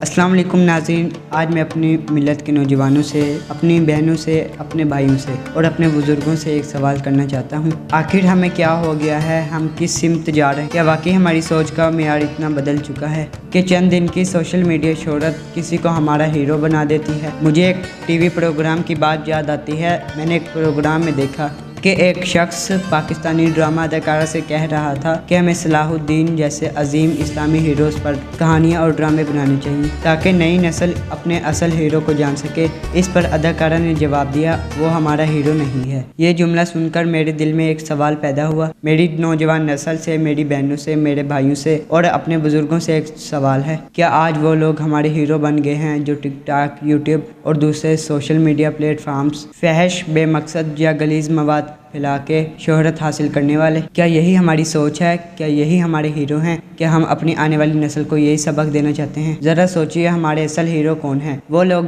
السلام علیکم ناظرین، آج میں اپنی ملت کے نوجوانوں سے، اپنی بہنوں سے، اپنے بھائیوں سے اور اپنے بزرگوں سے ایک سوال کرنا چاہتا ہوں۔ آخر ہمیں کیا ہو گیا ہے؟ ہم کس سمت جا رہے ہیں؟ کیا واقعی ہماری سوچ کا معیار اتنا بدل چکا ہے کہ چند دن کی سوشل میڈیا شہرت کسی کو ہمارا ہیرو بنا دیتی ہے؟ مجھے ایک ٹی وی پروگرام کی بات یاد آتی ہے۔ میں نے ایک پروگرام میں دیکھا کہ ایک شخص پاکستانی ڈرامہ اداکارہ سے کہہ رہا تھا کہ ہمیں صلاح الدین جیسے عظیم اسلامی ہیروز پر کہانیاں اور ڈرامے بنانے چاہیے تاکہ نئی نسل اپنے اصل ہیرو کو جان سکے۔ اس پر اداکارہ نے جواب دیا، وہ ہمارا ہیرو نہیں ہے۔ یہ جملہ سن کر میرے دل میں ایک سوال پیدا ہوا۔ میری نوجوان نسل سے، میری بہنوں سے، میرے بھائیوں سے اور اپنے بزرگوں سے ایک سوال ہے، کیا آج وہ لوگ ہمارے ہیرو بن گئے ہیں جو ٹک ٹاک، یوٹیوب اور دوسرے سوشل میڈیا پلیٹ فارمز فحش، بے مقصد یا غلیظ مواد پھیلا کے شہرت حاصل کرنے والے؟ کیا یہی ہماری سوچ ہے؟ کیا یہی ہمارے ہیرو ہیں؟ کیا ہم اپنی آنے والی نسل کو یہی سبق دینا چاہتے ہیں؟ ذرا سوچئے، ہمارے اصل ہیرو کون ہیں؟ وہ لوگ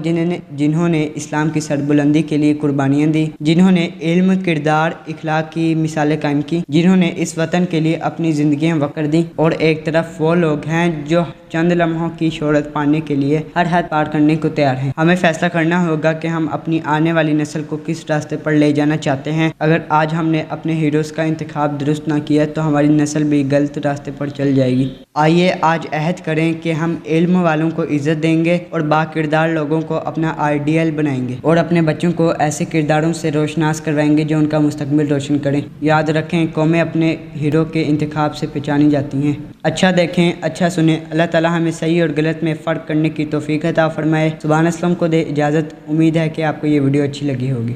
جنہوں نے اسلام کی سربلندی کے لیے قربانیاں دی، جنہوں نے علم، کردار، اخلاق کی مثالیں قائم کی، جنہوں نے اس وطن کے لیے اپنی زندگیاں وقف کر دیں، اور ایک طرف وہ لوگ ہیں جو چند لمحوں کی شہرت پانے کے لیے ہر حد پار کرنے کو تیار ہیں۔ ہمیں فیصلہ کرنا ہوگا کہ ہم اپنی آنے والی نسل کو کس راستے پر لے جانا چاہتے ہیں۔ اگر آج ہم نے اپنے ہیروز کا انتخاب درست نہ کیا تو ہماری نسل بھی غلط راستے پر چل جائے گی۔ آئیے آج عہد کریں کہ ہم علم والوں کو عزت دیں گے اور با کردار لوگوں کو اپنا آئیڈیل بنائیں گے، اور اپنے بچوں کو ایسے کرداروں سے روشناس کروائیں گے جو ان کا مستقبل روشن کریں۔ یاد رکھیں، قومیں اپنے ہیرو کے انتخاب سے پہچانی جاتی ہیں۔ اچھا دیکھیں، اچھا سنیں۔ اللہ تعالیٰ ہمیں صحیح اور غلط میں فرق کرنے کی توفیق عطا فرمائے۔ سبحان اسلم کو دے اجازت۔ امید ہے کہ آپ کو یہ ویڈیو اچھی لگی ہوگی۔